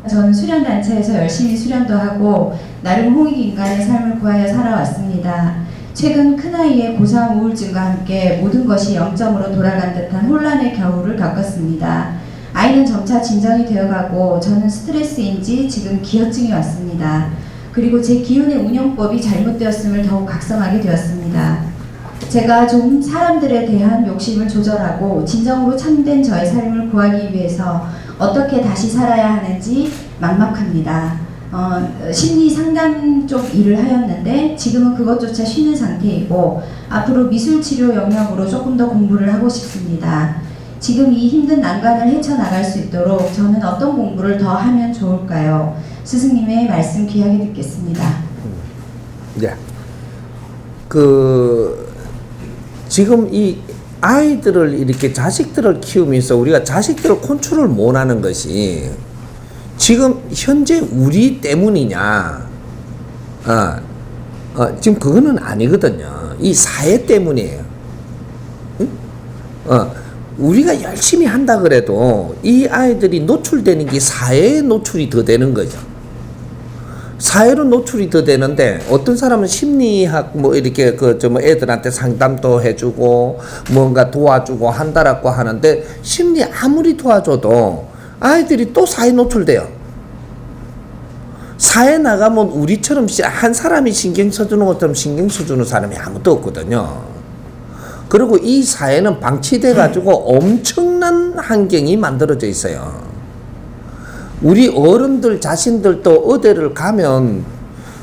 저는 수련단체에서 열심히 수련도 하고 나름 홍익인간의 삶을 구하여 살아왔습니다. 최근 큰아이의 고3 우울증과 함께 모든 것이 0점으로 돌아간 듯한 혼란의 겨울을 겪었습니다. 아이는 점차 진정이 되어가고 저는 스트레스인지 지금 기혈증이 왔습니다. 그리고 제 기운의 운영법이 잘못되었음을 더욱 각성하게 되었습니다. 제가 좀 사람들에 대한 욕심을 조절하고 진정으로 참된 저의 삶을 구하기 위해서 어떻게 다시 살아야 하는지 막막합니다. 심리 상담 쪽 일을 하였는데 지금은 그것조차 쉬는 상태이고 앞으로 미술치료 영역으로 조금 더 공부를 하고 싶습니다. 지금 이 힘든 난관을 헤쳐나갈 수 있도록 저는 어떤 공부를 더 하면 좋을까요? 스승님의 말씀 귀하게 듣겠습니다. 네. 지금 이 아이들을 이렇게 자식들을 키우면서 우리가 자식들을 컨트롤 못하는 것이 지금 현재 우리 때문이냐? 지금 그거는 아니거든요. 이 사회 때문이에요. 응? 우리가 열심히 한다 그래도 이 아이들이 노출되는 게 사회에 노출이 더 되는 거죠. 사회로 노출이 더 되는데 어떤 사람은 심리학 뭐 이렇게 애들한테 상담도 해주고 뭔가 도와주고 한다라고 하는데 심리 아무리 도와줘도 아이들이 또 사회 노출돼요. 사회 나가면 우리처럼 한 사람이 신경 써주는 것처럼 신경 써주는 사람이 아무도 없거든요. 그리고 이 사회는 방치돼 가지고 엄청난 환경이 만들어져 있어요. 우리 어른들 자신들도 어디를 가면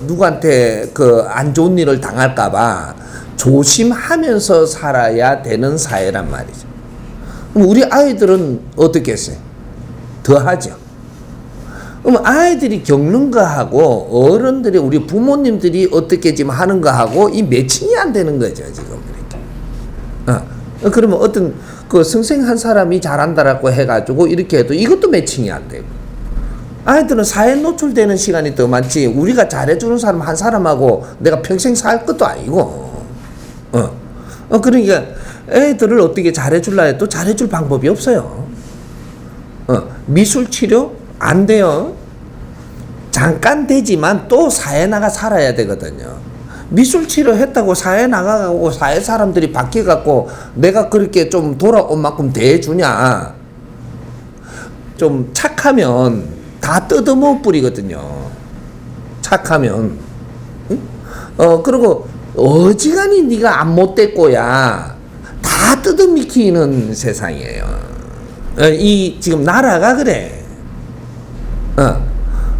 누구한테 안 좋은 일을 당할까봐 조심하면서 살아야 되는 사회란 말이죠. 그럼 우리 아이들은 어떻게 했어요? 더 하죠. 그럼 아이들이 겪는 거하고 어른들이 우리 부모님들이 어떻게 지금 하는 거하고 이 매칭이 안 되는 거죠, 지금. 그러면 어떤 선생 한 사람이 잘한다라고 해가지고 이렇게 해도 이것도 매칭이 안 되고. 아이들은 사회에 노출되는 시간이 더 많지 우리가 잘해주는 사람 한 사람하고 내가 평생 살 것도 아니고. 그러니까 애들을 어떻게 잘해줄라 해도 잘해줄 방법이 없어요. 미술치료 안 돼요. 잠깐 되지만 또 사회 나가 살아야 되거든요. 미술치료 했다고 사회 나가고 사회 사람들이 바뀌어갖고 내가 그렇게 좀 돌아온 만큼 대해주냐. 좀 착하면 다 뜯어먹어 뿌리거든요. 착하면. 응? 그리고 어지간히 네가 안 못됐고야 다 뜯어미키는 세상이에요. 지금 나라가 그래.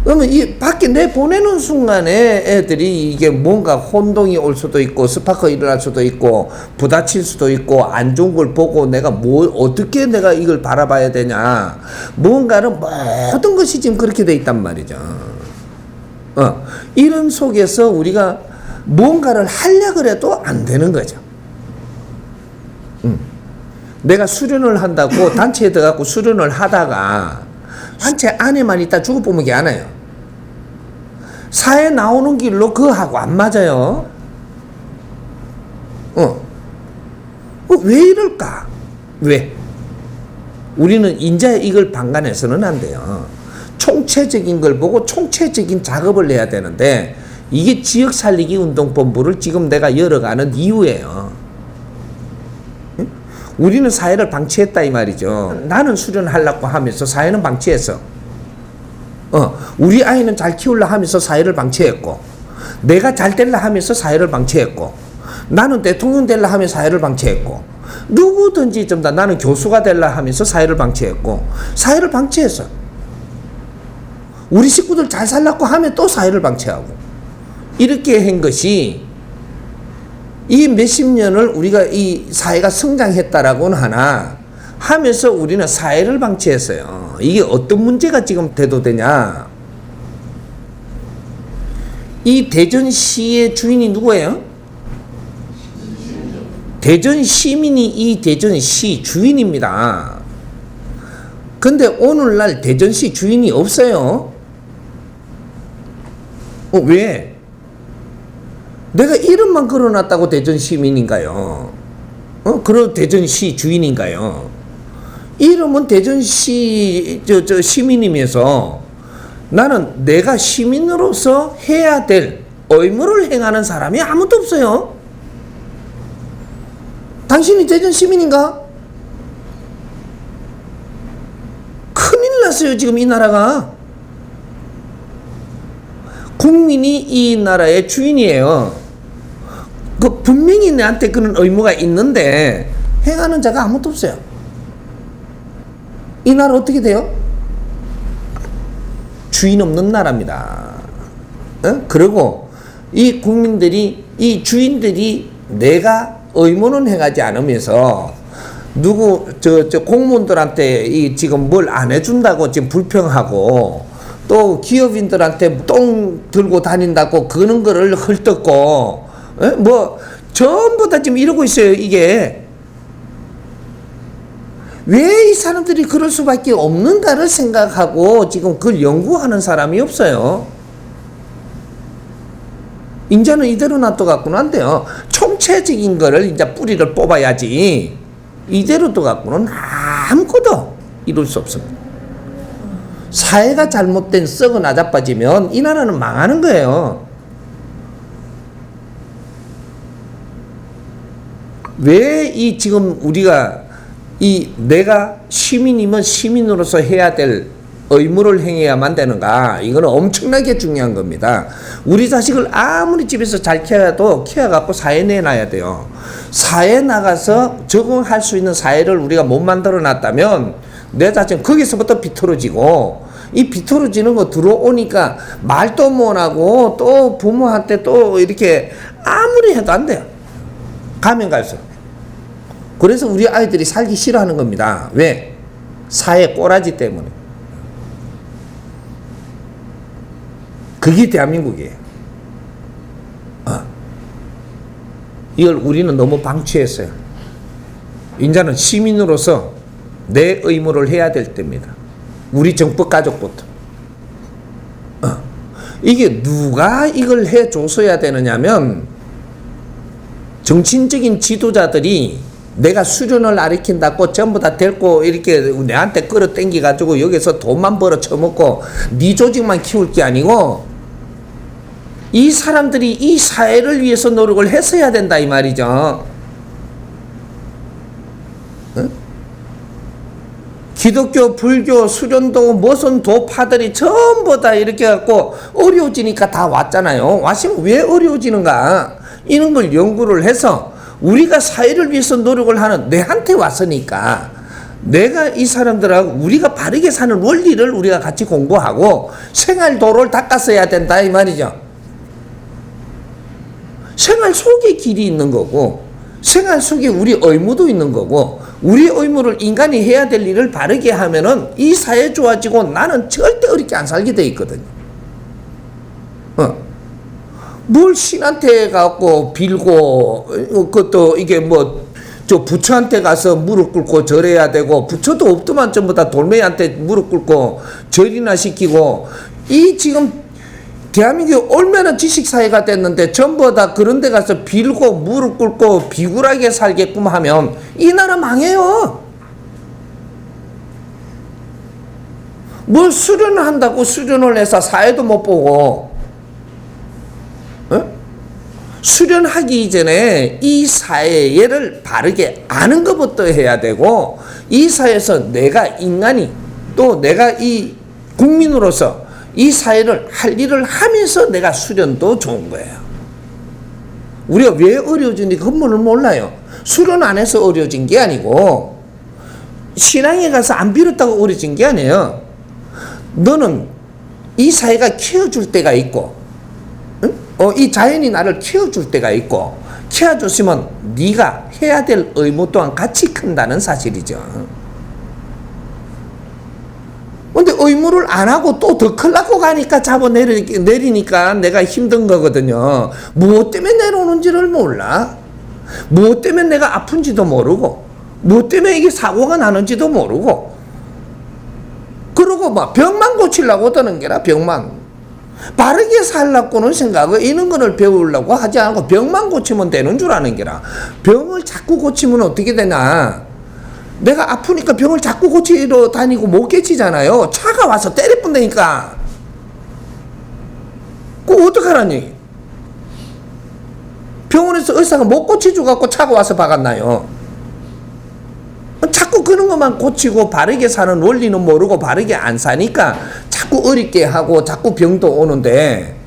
그러면 이 밖에 내보내는 순간에 애들이 이게 뭔가 혼동이 올 수도 있고 스파크 일어날 수도 있고 부딪힐 수도 있고 안 좋은 걸 보고 내가 어떻게 내가 이걸 바라봐야 되냐. 뭔가는 모든 것이 지금 그렇게 돼 있단 말이죠. 이런 속에서 우리가 뭔가를 하려고 해도 안 되는 거죠. 내가 수련을 한다고 단체에 들어가고 수련을 하다가 단체 안에만 있다 죽어보면 게 안 와요. 사회 나오는 길로 그거하고 안 맞아요. 왜 이럴까? 왜? 우리는 인자 이걸 방관해서는 안 돼요. 총체적인 걸 보고 총체적인 작업을 해야 되는데 이게 지역 살리기 운동본부를 지금 내가 열어가는 이유예요. 우리는 사회를 방치했다 이 말이죠. 나는 수련하려고 하면서 사회는 방치했어. 우리 아이는 잘 키우려 하면서 사회를 방치했고 내가 잘 될라 하면서 사회를 방치했고 나는 대통령 될라 하면서 사회를 방치했고 누구든지 좀 다 나는 교수가 될라 하면서 사회를 방치했고 사회를 방치했어. 우리 식구들 잘 살라고 하면 또 사회를 방치하고 이렇게 한 것이 이 몇십 년을 우리가 이 사회가 성장했다라고는 하나 하면서 우리는 사회를 방치했어요. 이게 어떤 문제가 지금 대두되냐. 이 대전시의 주인이 누구예요? 대전 시민이 이 대전시 주인입니다. 근데 오늘날 대전시 주인이 없어요. 왜? 내가 이름만 걸어놨다고 대전 시민인가요? 그럼 대전시 주인인가요? 이름은 대전시 시민이면서 나는 내가 시민으로서 해야 될 의무를 행하는 사람이 아무도 없어요. 당신이 대전 시민인가? 큰일 났어요, 지금 이 나라가. 국민이 이 나라의 주인이에요. 분명히 내한테 그런 의무가 있는데 행하는 자가 아무도 없어요. 이 나라 어떻게 돼요? 주인 없는 나라입니다. 그리고 이 국민들이, 이 주인들이 내가 의무는 행하지 않으면서 공무원들한테 지금 뭘 안 해준다고 지금 불평하고, 또 기업인들한테 똥 들고 다닌다고 그런 거를 헐뜯고, 전부 다 지금 이러고 있어요, 이게. 왜 이 사람들이 그럴 수밖에 없는가를 생각하고 지금 그걸 연구하는 사람이 없어요. 인자는 이대로 놔둬갖고는 안 돼요. 총체적인 거를 이제 뿌리를 뽑아야지, 이대로 둬갖고는 아무것도 이룰 수 없습니다. 사회가 잘못된 썩어 나자빠지면 이 나라는 망하는 거예요. 왜 지금 우리가 내가 시민이면 시민으로서 해야 될 의무를 행해야만 되는가? 이거는 엄청나게 중요한 겁니다. 우리 자식을 아무리 집에서 잘 키워도 키워갖고 사회에 내놔야 돼요. 사회에 나가서 적응할 수 있는 사회를 우리가 못 만들어 놨다면 내 자신 거기서부터 비틀어지고, 이 비틀어지는 거 들어오니까 말도 못하고 또 부모한테 또 이렇게 아무리 해도 안 돼요. 가면 갈수록. 그래서 우리 아이들이 살기 싫어하는 겁니다. 왜? 사회 꼬라지 때문에. 그게 대한민국이에요. 이걸 우리는 너무 방치했어요. 이제는 시민으로서 내 의무를 해야 될 때입니다. 우리 정법 가족부터. 이게 누가 이걸 해줘서야 되느냐면, 정치적인 지도자들이 내가 수련을 가르친다고 전부 다 데리고 이렇게 내한테 끌어당겨 가지고 여기서 돈만 벌어 처먹고 네 조직만 키울 게 아니고, 이 사람들이 이 사회를 위해서 노력을 했어야 된다 이 말이죠. 기독교, 불교, 수련도, 무슨 도파들이 전부 다 이렇게 갖고 어려워지니까 다 왔잖아요. 왔으면 왜 어려워지는가? 이런 걸 연구를 해서 우리가 사회를 위해서 노력을 하는, 내한테 왔으니까 내가 이 사람들하고 우리가 바르게 사는 원리를 우리가 같이 공부하고 생활도를 닦았어야 된다 이 말이죠. 생활 속에 길이 있는 거고, 생활 속에 우리 의무도 있는 거고, 우리 의무를 인간이 해야 될 일을 바르게 하면은 이 사회 좋아지고 나는 절대 어렵게 안 살게 돼 있거든요. 뭘 신한테 가고 빌고, 그것도 이게 저 부처한테 가서 무릎 꿇고 절해야 되고, 부처도 없더만 전부 다 돌멩이한테 무릎 꿇고 절이나 시키고, 이 지금 대한민국이 얼마나 지식사회가 됐는데 전부 다 그런 데 가서 빌고 무릎 꿇고 비굴하게 살게끔 하면 이 나라 망해요. 뭘 수련을 한다고 수련을 해서 사회도 못 보고, 수련하기 이전에 이 사회를 바르게 아는 것부터 해야 되고, 이 사회에서 내가 인간이, 또 내가 이 국민으로서 이 사회를 할 일을 하면서 내가 수련도 좋은 거예요. 우리가 왜 어려워지는지 근본을 몰라요. 수련 안 해서 어려워진 게 아니고, 신앙에 가서 안 빌었다고 어려워진 게 아니에요. 너는 이 사회가 키워줄 때가 있고, 이 자연이 나를 키워줄 때가 있고, 키워줬으면 네가 해야 될 의무 또한 같이 큰다는 사실이죠. 근데 의무를 안 하고 또 더 클라고 가니까 내리니까 내가 힘든 거거든요. 무엇 때문에 내려오는지를 몰라. 무엇 때문에 내가 아픈지도 모르고, 무엇 때문에 이게 사고가 나는지도 모르고, 그러고 막 병만 고치려고 드는 게라. 병만 바르게 살라고는 생각을, 이런 거를 배우려고 하지 않고 병만 고치면 되는 줄 아는 게라. 병을 자꾸 고치면 어떻게 되나? 내가 아프니까 병을 자꾸 고치러 다니고 못 깨치잖아요. 차가 와서 때려본다니까. 그거 어떡하라는 얘기? 병원에서 의사가 못 고치줘갖고 차가 와서 박았나요? 자꾸 그런 것만 고치고 바르게 사는 원리는 모르고 바르게 안 사니까 자꾸 어렵게 하고 자꾸 병도 오는데